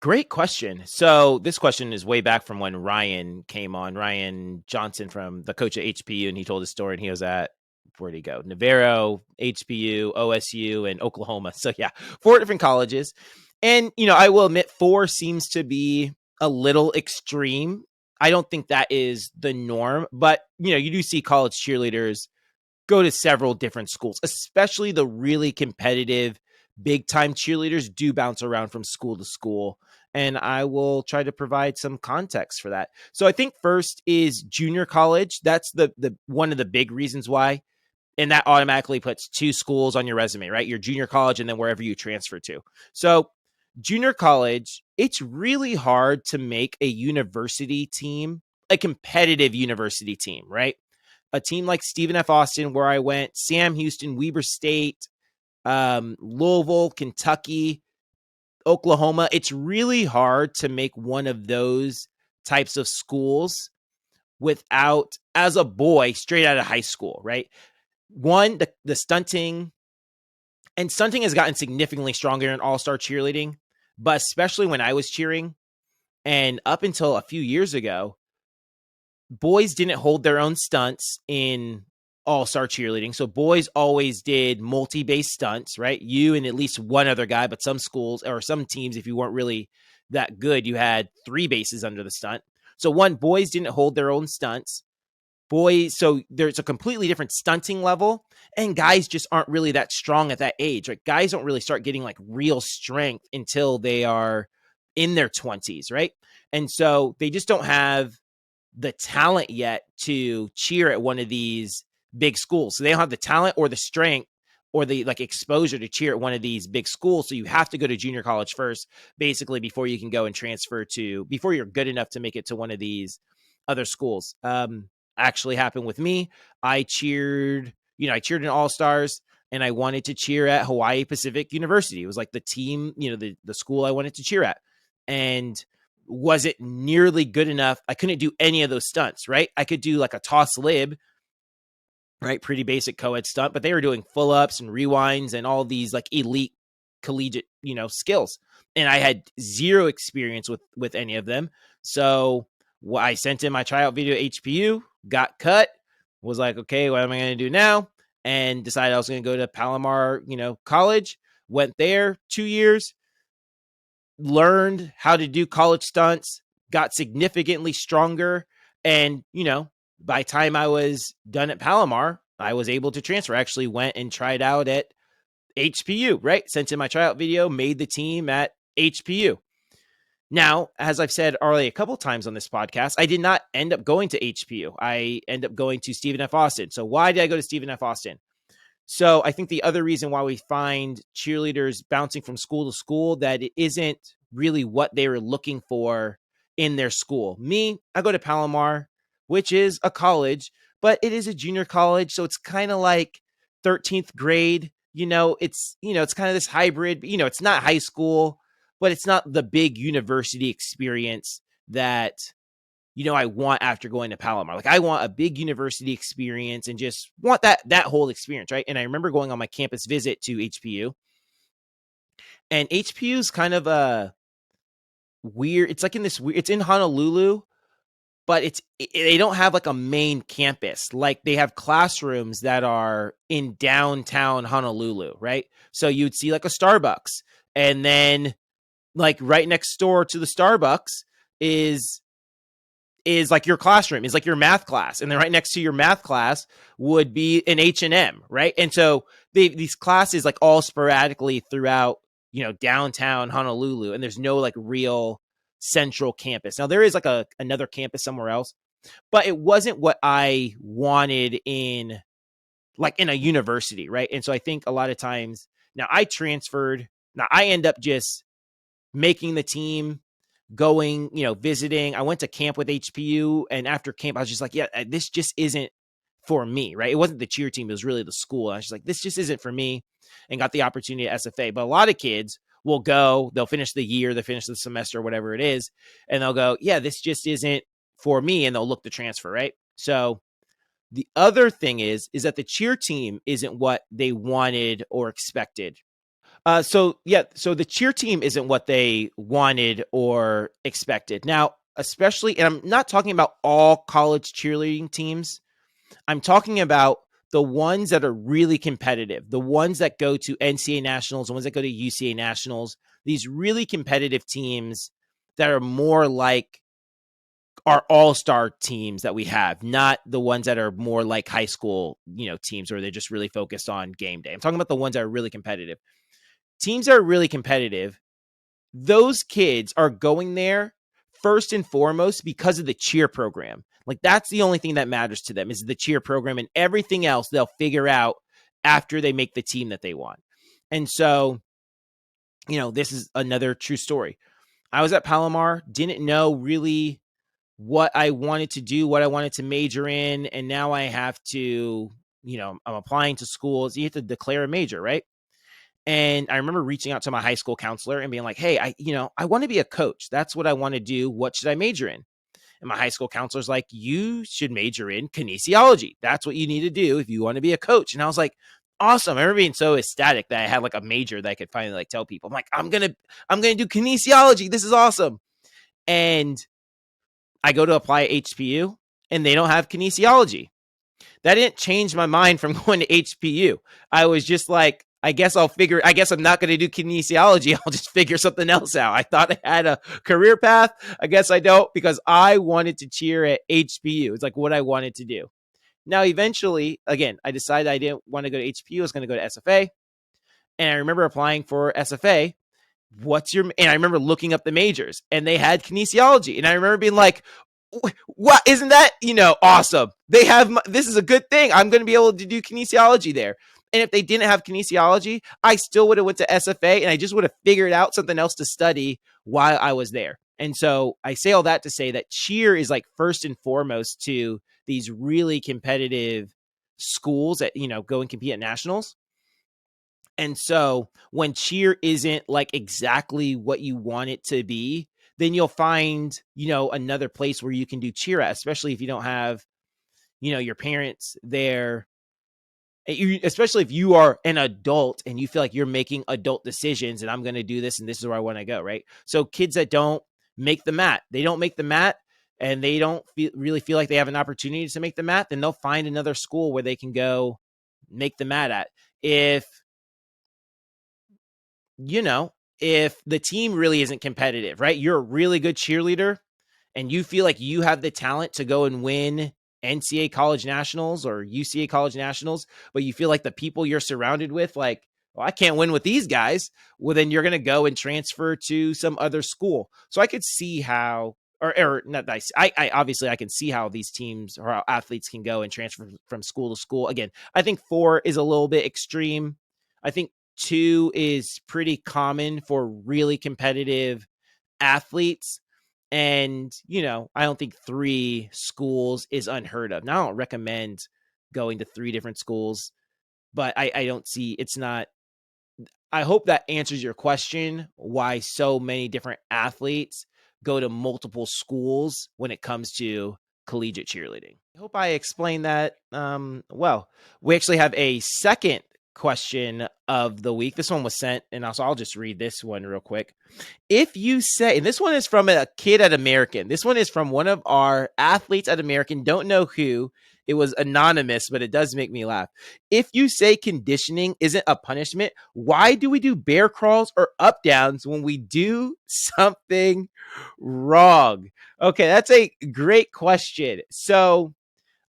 Great question. So this question is way back from when Ryan came on, Ryan Johnson, from the coach at HPU, and he told his story, and he was at, where'd he go? Navarro, HPU, OSU, and Oklahoma. So yeah, 4 different colleges. And, I will admit 4 seems to be a little extreme. I don't think that is the norm, but, you do see college cheerleaders go to several different schools, especially the really competitive big time cheerleaders do bounce around from school to school. And I will try to provide some context for that. So I think first is junior college. That's the one of the big reasons why. And that automatically puts 2 schools on your resume, right? Your junior college and then wherever you transfer to. So junior college, it's really hard to make a university team, a competitive university team, right? A team like Stephen F. Austin, where I went, Sam Houston, Weber State, Louisville, Kentucky, Oklahoma. It's really hard to make one of those types of schools without, as a boy, straight out of high school, right? One, the stunting, and stunting has gotten significantly stronger in all-star cheerleading, but especially when I was cheering, and up until a few years ago, boys didn't hold their own stunts in all-star cheerleading. So boys always did multi-base stunts, right? You and at least one other guy, but some schools or some teams, if you weren't really that good, you had 3 bases under the stunt. So boys didn't hold their own stunts. So there's a completely different stunting level, and guys just aren't really that strong at that age. Right? Guys don't really start getting like real strength until they are in their 20s, right? And so they just don't have the talent yet to cheer at one of these big schools. So they don't have the talent or the strength or the like exposure to cheer at one of these big schools. So you have to go to junior college first, basically, before you can go and transfer before you're good enough to make it to one of these other schools. Actually happened with me. I cheered in All-Stars, and I wanted to cheer at Hawaii Pacific University. It was like the team, the school I wanted to cheer at. And was it nearly good enough? I couldn't do any of those stunts, right? I could do like a toss lib, right? Pretty basic co-ed stunt, but they were doing full ups and rewinds and all these like elite collegiate, skills. And I had zero experience with any of them. So I sent in my tryout video to HPU, got cut, was like, okay, what am I going to do now? And decided I was going to go to Palomar, college, went there 2 years, learned how to do college stunts, got significantly stronger. And, by the time I was done at Palomar, I was able to transfer. I actually went and tried out at HPU, right? Sent in my tryout video, made the team at HPU. Now, as I've said already a couple times on this podcast, I did not end up going to HPU. I ended up going to Stephen F. Austin. So why did I go to Stephen F. Austin? So I think the other reason why we find cheerleaders bouncing from school to school, that it isn't really what they were looking for in their school. Me, I go to Palomar, which is a college, but it is a junior college. So it's kind of like 13th grade. It's kind of this hybrid, it's not high school, but it's not the big university experience that I want after going to Palomar. Like I want a big university experience and just want that whole experience, right? And I remember going on my campus visit to HPU, and HPU is kind of a weird. It's like it's in Honolulu, but they don't have like a main campus. Like they have classrooms that are in downtown Honolulu, right? So you'd see like a Starbucks, and then like right next door to the Starbucks is like your classroom, is like your math class. And then right next to your math class would be an H&M, right? And so these classes like all sporadically throughout, downtown Honolulu, and there's no like real central campus. Now there is like another campus somewhere else, but it wasn't what I wanted in a university, right? And so I think a lot of times now I end up just making the team, going, visiting. I went to camp with HPU, and after camp, I was just like, yeah, this just isn't for me, right? It wasn't the cheer team. It was really the school. I was just like, this just isn't for me, and got the opportunity at SFA. But a lot of kids will go, they'll finish the year, they'll finish the semester, whatever it is, and they'll go, yeah, this just isn't for me, and they'll look to transfer, right? So The other thing is that the cheer team isn't what they wanted or expected. So the cheer team isn't what they wanted or expected. Now, especially, and I'm not talking about all college cheerleading teams. I'm talking about the ones that are really competitive, the ones that go to NCAA nationals, the ones that go to UCA nationals, these really competitive teams that are more like our all-star teams that we have, not the ones that are more like high school, teams where they're just really focused on game day. I'm talking about the ones that are really competitive. Teams that are really competitive, those kids are going there first and foremost because of the cheer program. Like, that's the only thing that matters to them is the cheer program, and everything else they'll figure out after they make the team that they want. And so, this is another true story. I was at Palomar, didn't know really what I wanted to do, what I wanted to major in. And now I have to, I'm applying to schools. You have to declare a major, right? And I remember reaching out to my high school counselor and being like, hey, I want to be a coach. That's what I want to do. What should I major in? And my high school counselor's like, you should major in kinesiology. That's what you need to do if you want to be a coach. And I was like, awesome. I remember being so ecstatic that I had like a major that I could finally tell people. I'm like, I'm going to do kinesiology. This is awesome. And I go to apply at HPU and they don't have kinesiology. That didn't change my mind from going to HPU. I was just like, I guess I'm not going to do kinesiology. I'll just figure something else out. I thought I had a career path. I guess I don't, because I wanted to cheer at HPU. It's like what I wanted to do. Now, eventually, again, I decided I didn't want to go to HPU. I was going to go to SFA. And I remember applying for SFA. And I remember looking up the majors and they had kinesiology. And I remember being like, what, isn't that, awesome? This is a good thing. I'm going to be able to do kinesiology there. And if they didn't have kinesiology, I still would have went to SFA and I just would have figured out something else to study while I was there. And so I say all that to say that cheer is like first and foremost to these really competitive schools that, go and compete at nationals. And so when cheer isn't like exactly what you want it to be, then you'll find, another place where you can do cheer at, especially if you don't have, your parents there. Especially if you are an adult and you feel like you're making adult decisions and I'm going to do this and this is where I want to go, right? So kids that don't make the mat, and they don't really feel like they have an opportunity to make the mat, then they'll find another school where they can go make the mat at. If the team really isn't competitive, right? You're a really good cheerleader and you feel like you have the talent to go and win NCAA college nationals or UCA college nationals, but you feel like the people you're surrounded with, like, well, I can't win with these guys. Well, then you're going to go and transfer to some other school. So I could see how, or not nice. I obviously I can see how these teams or how athletes can go and transfer from school to school. Again, I think 4 is a little bit extreme. I think 2 is pretty common for really competitive athletes. And, I don't think 3 schools is unheard of. Now, I don't recommend going to 3 different schools, but I don't see, it's not, I hope that answers your question, why so many different athletes go to multiple schools when it comes to collegiate cheerleading. I hope I explained that well. We actually have a second question of the week. This one was sent, and also I'll just read this one real quick. If you say, and this one is from a kid at American. This one is from one of our athletes at American. Don't know who. It was anonymous, but it does make me laugh. If you say conditioning isn't a punishment, why do we do bear crawls or up downs when we do something wrong? Okay, that's a great question. So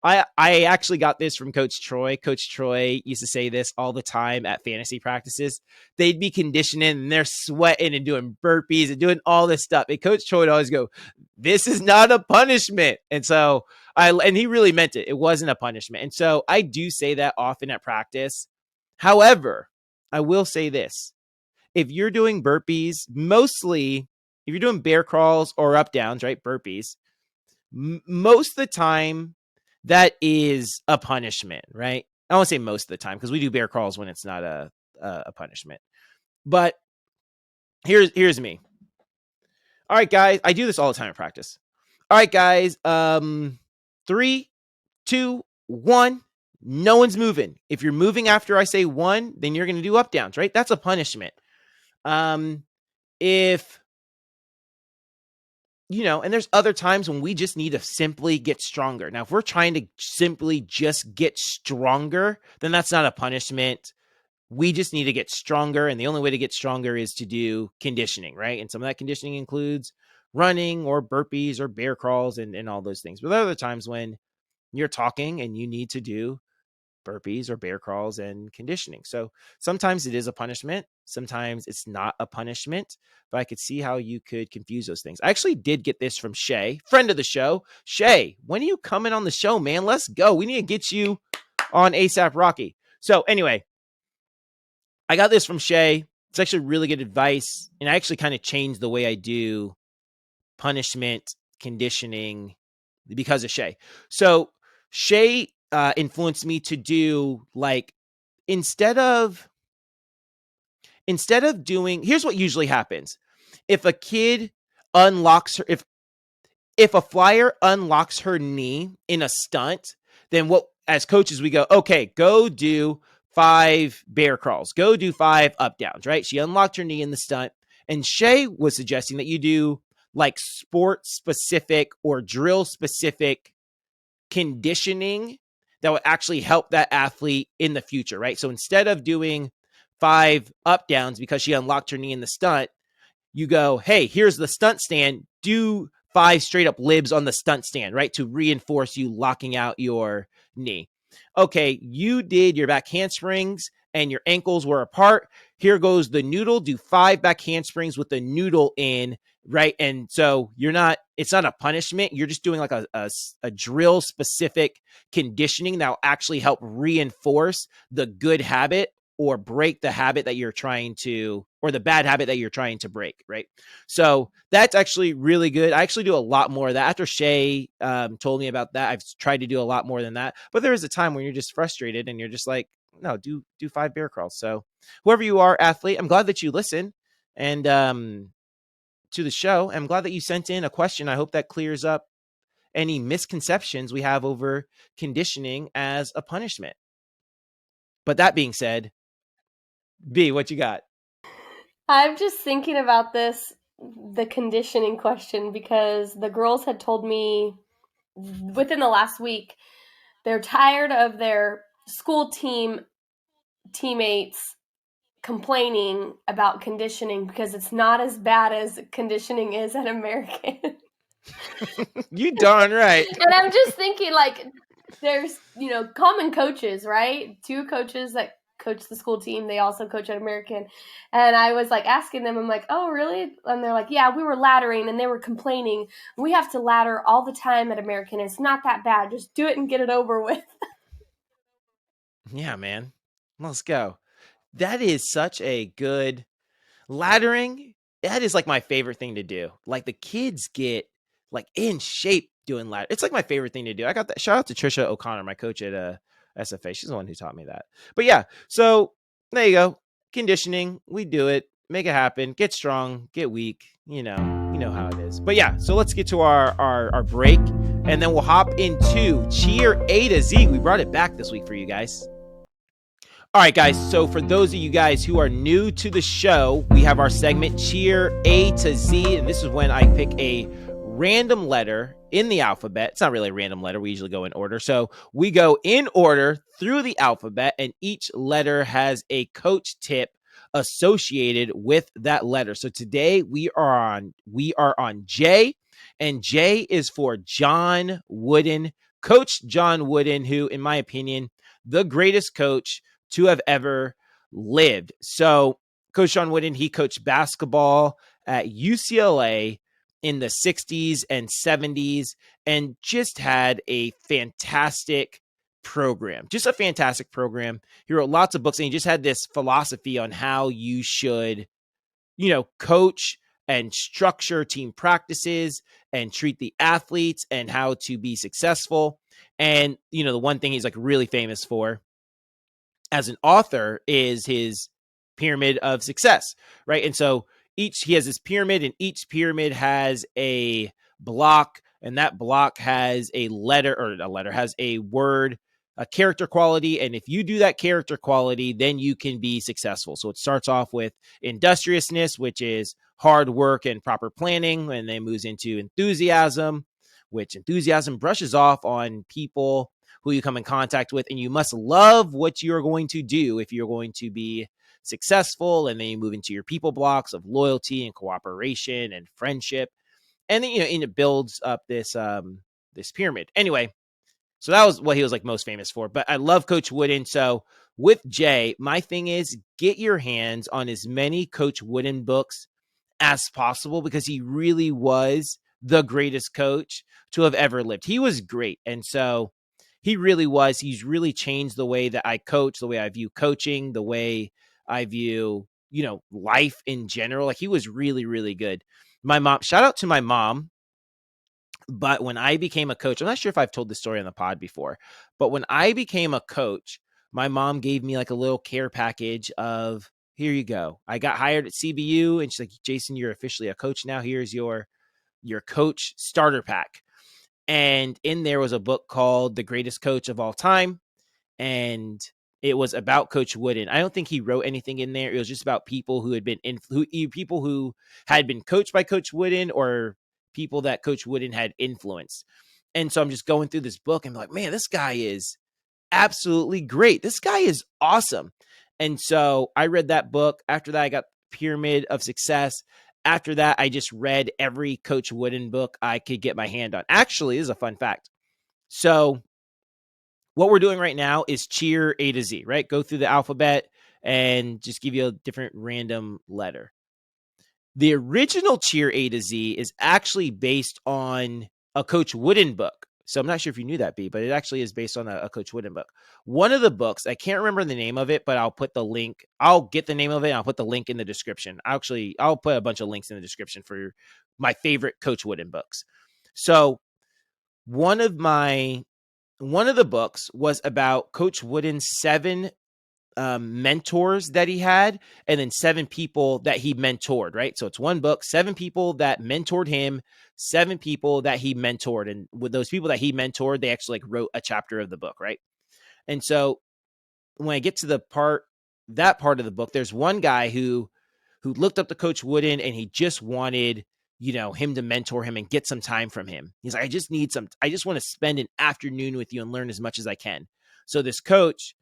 I actually got this from Coach Troy. Coach Troy used to say this all the time at fantasy practices. They'd be conditioning and they're sweating and doing burpees and doing all this stuff. And Coach Troy would always go, "This is not a punishment." And so and he really meant it. It wasn't a punishment. And so I do say that often at practice. However, I will say this. If you're doing burpees, mostly if you're doing bear crawls or up downs, right? Burpees, most of the time, that is a punishment, right? I won't say most of the time because we do bear crawls when it's not a punishment. But here's me. All right, guys. I do this all the time in practice. All right, guys. 3, 2, 1, no one's moving. If you're moving after I say 1, then you're going to do up downs, right? That's a punishment. If, and there's other times when we just need to simply get stronger. Now, if we're trying to simply just get stronger, then that's not a punishment. We just need to get stronger. And the only way to get stronger is to do conditioning, right? And some of that conditioning includes running or burpees or bear crawls and all those things. But there are other times when you're talking and you need to do burpees or bear crawls and conditioning. So sometimes it is a punishment. Sometimes it's not a punishment, but I could see how you could confuse those things. I actually did get this from Shay, friend of the show. Shay, when are you coming on the show, man? Let's go. We need to get you on ASAP Rocky. So anyway, I got this from Shay. It's actually really good advice. And I actually kind of changed the way I do punishment conditioning because of Shay. So Shay influenced me to do, like, instead of doing, here's what usually happens. If a kid unlocks her, if a flyer unlocks her knee in a stunt, then what, as coaches, we go, okay, go do 5 bear crawls, go do 5 up downs, right? She unlocked her knee in the stunt. And Shay was suggesting that you do like sport specific or drill specific conditioning that would actually help that athlete in the future, right? So instead of doing 5 up downs because she unlocked her knee in the stunt, you go, hey, here's the stunt stand, do 5 straight up libs on the stunt stand, right? To reinforce you locking out your knee. Okay, you did your back handsprings and your ankles were apart. Here goes the noodle, do 5 back handsprings with the noodle in, right? And so it's not a punishment. You're just doing like a drill specific conditioning that will actually help reinforce the good habit or break the habit that you're trying to, or the bad habit that you're trying to break, right? So that's actually really good. I actually do a lot more of that. After Shay told me about that, I've tried to do a lot more than that. But there is a time when you're just frustrated and you're just like, no, do 5 bear crawls. So whoever you are, athlete, I'm glad that you listen and to the show. I'm glad that you sent in a question. I hope that clears up any misconceptions we have over conditioning as a punishment. But that being said, B, what you got? I'm just thinking about the conditioning question, because the girls had told me within the last week they're tired of their school teammates complaining about conditioning because it's not as bad as conditioning is at American. You darn right. And I'm just thinking, like, there's, common coaches, right? 2 coaches that coach the school team. They also coach at American. And I was like asking them, I'm like, oh, really? And they're like, yeah, we were laddering and they were complaining. We have to ladder all the time at American. It's not that bad. Just do it and get it over with. Yeah, man. Let's go. That is such a good laddering. That is like my favorite thing to do. Like the kids get like in shape doing ladder. It's like my favorite thing to do. I got that. Shout out to Trisha O'Connor, my coach at SFA. She's the one who taught me that. But yeah, so there you go. Conditioning. We do it. Make it happen. Get strong. Get weak. You know how it is. But yeah, so let's get to our break, and then we'll hop into Cheer A to Z. We brought it back this week for you guys. All right, guys. So for those of you guys who are new to the show, we have our segment Cheer A to Z, and this is when I pick a random letter in the alphabet. It's not really a random letter. We usually go in order. So we go in order through the alphabet, and each letter has a coach tip associated with that letter. So today we are on J, and J is for John Wooden, Coach John Wooden, who, in my opinion, the greatest coach to have ever lived. So Coach John Wooden, he coached basketball at UCLA in the 60s and 70s and just had a fantastic program. Just a fantastic program. He wrote lots of books, and he just had this philosophy on how you should, coach and structure team practices and treat the athletes and how to be successful. And, the one thing he's like really famous for as an author is his pyramid of success, right? And so he has this pyramid, and each pyramid has a block, and that block has a letter, has a word a character quality. And if you do that character quality, then you can be successful. So it starts off with industriousness, which is hard work and proper planning. And then moves into enthusiasm, which enthusiasm brushes off on people who you come in contact with. And you must love what you're going to do if you're going to be successful. And then you move into your people blocks of loyalty and cooperation and friendship. And then, and it builds up this pyramid. Anyway, so that was what he was like most famous for. But I love Coach Wooden. So with Jay, my thing is get your hands on as many Coach Wooden books as possible, because he really was the greatest coach to have ever lived. He was great. And so he really was. He's really changed the way that I coach, the way I view coaching, the way I view, life in general. Like, he was really, really good. My mom, shout out to my mom. But when I became a coach, I'm not sure if I've told this story on the pod before, but when I became a coach, my mom gave me like a little care package of, here you go. I got hired at CBU, and she's like, Jason, you're officially a coach now. Here's your coach starter pack. And in there was a book called The Greatest Coach of All Time. And it was about Coach Wooden. I don't think he wrote anything in there. It was just about people who had been people who had been coached by Coach Wooden, or people that Coach Wooden had influenced. And so I'm just going through this book and I'm like, man, this guy is absolutely great. This guy is awesome. And so I read that book. After that, I got Pyramid of Success. After that, I just read every Coach Wooden book I could get my hand on. Actually, this is a fun fact. So what we're doing right now is cheer A to Z, right? Go through the alphabet and just give you a different random letter. The original cheer A to Z is actually based on a Coach Wooden book. So I'm not sure if you knew that, B, but it actually is based on a Coach Wooden book. One of the books, I can't remember the name of it, but I'll put the link. I'll get the name of it, and I'll put the link in the description. I'll put a bunch of links in the description for my favorite Coach Wooden books. So one of the books was about Coach Wooden's 7 mentors that he had, and then 7 people that he mentored, right? So it's one book, 7 people that mentored him, 7 people that he mentored. And with those people that he mentored, they actually like wrote a chapter of the book, right? And so when I get to that part of the book, there's one guy who looked up to Coach Wooden, and he just wanted, him to mentor him and get some time from him. He's like, I just want to spend an afternoon with you and learn as much as I can. So this coach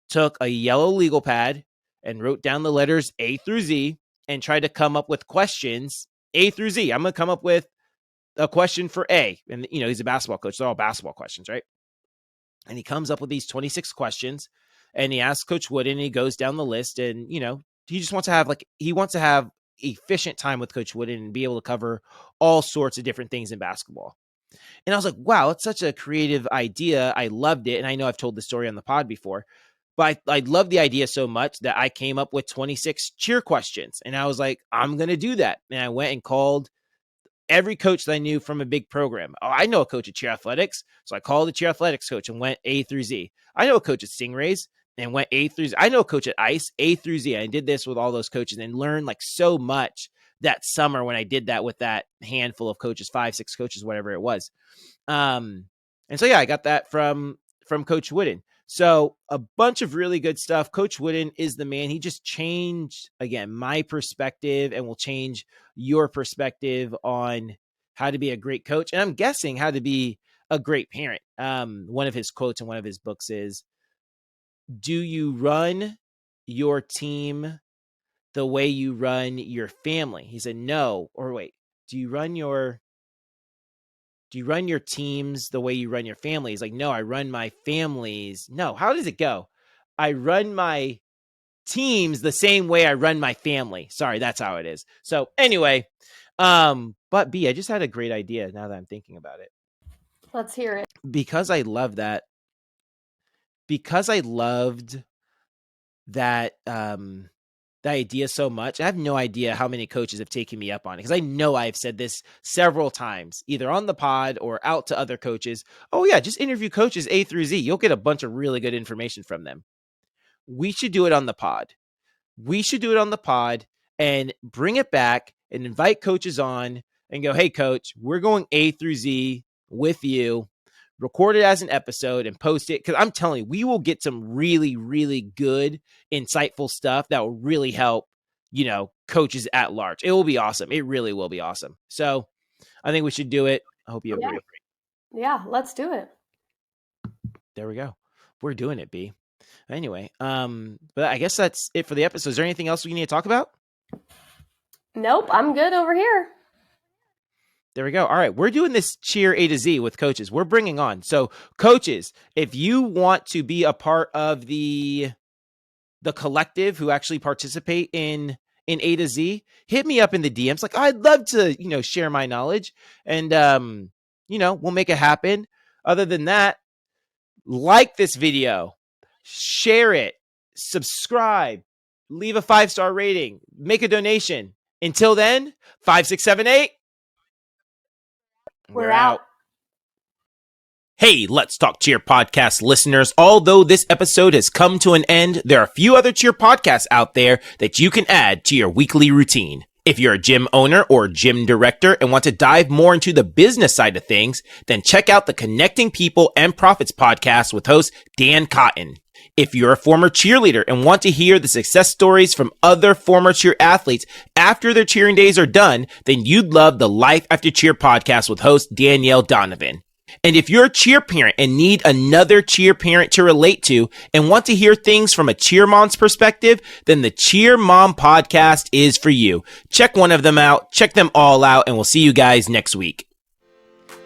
took a yellow legal pad and wrote down the letters A through Z and tried to come up with questions A through Z. I'm going to come up with a question for A. And, he's a basketball coach. They're all basketball questions, right? And he comes up with these 26 questions, and he asks Coach Wooden, and he goes down the list, and, he just wants to have efficient time with Coach Wooden and be able to cover all sorts of different things in basketball. And I was like, wow, it's such a creative idea. I loved it. And I know I've told the story on the pod before, but I loved the idea so much that I came up with 26 cheer questions. And I was like, I'm going to do that. And I went and called every coach that I knew from a big program. Oh, I know a coach at cheer athletics. So I called the cheer athletics coach and went A through Z. I know a coach at Stingrays and went A through Z. I know a coach at Ice, A through Z. I did this with all those coaches and learned like so much that summer when I did that with that handful of coaches, 5, 6 coaches, whatever it was. And so, yeah, I got that from Coach Wooden. So a bunch of really good stuff. Coach Wooden is the man. He just changed, again, my perspective, and will change your perspective on how to be a great coach. And I'm guessing how to be a great parent. One of his quotes in one of his books is, do you run your team the way you run your family? He said, no. Or wait, do you run your teams the way you run your families? Like, no, I run my families. No, how does it go? I run my teams the same way I run my family. Sorry, that's how it is. So anyway, but B, I just had a great idea now that I'm thinking about it. Let's hear it. Because I loved that that idea so much. I have no idea how many coaches have taken me up on it, because I know I've said this several times, either on the pod or out to other coaches. Oh yeah, just interview coaches A through Z. You'll get a bunch of really good information from them. We should do it on the pod. And bring it back and invite coaches on and go, hey coach, we're going A through Z with you. record it as an episode and post it. Cause I'm telling you, we will get some really, really good, insightful stuff that will really help, coaches at large. It will be awesome. It really will be awesome. So I think we should do it. I hope you agree. Yeah, let's do it. There we go. We're doing it, B. Anyway, but I guess that's it for the episode. Is there anything else we need to talk about? Nope, I'm good over here. There we go. All right, we're doing this cheer A to Z with coaches. We're bringing on. So coaches, if you want to be a part of the collective who actually participate in A to Z, hit me up in the DMs. Like, I'd love to, share my knowledge, and we'll make it happen. Other than that, like this video, share it, subscribe, leave a 5-star rating, make a donation. Until then, 5, 6, 7, 8. We're out. Hey, Let's Talk Cheer podcast listeners. Although this episode has come to an end, there are a few other cheer podcasts out there that you can add to your weekly routine. If you're a gym owner or gym director and want to dive more into the business side of things, then check out the Connecting People and Profits podcast with host Dan Cotton. If you're a former cheerleader and want to hear the success stories from other former cheer athletes after their cheering days are done, then you'd love the Life After Cheer podcast with host Danielle Donovan. And if you're a cheer parent and need another cheer parent to relate to and want to hear things from a cheer mom's perspective, then the Cheer Mom podcast is for you. Check one of them out, check them all out, and we'll see you guys next week.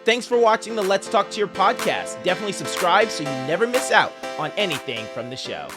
Thanks for watching the Let's Talk Cheer podcast. Definitely subscribe so you never miss out on anything from the show.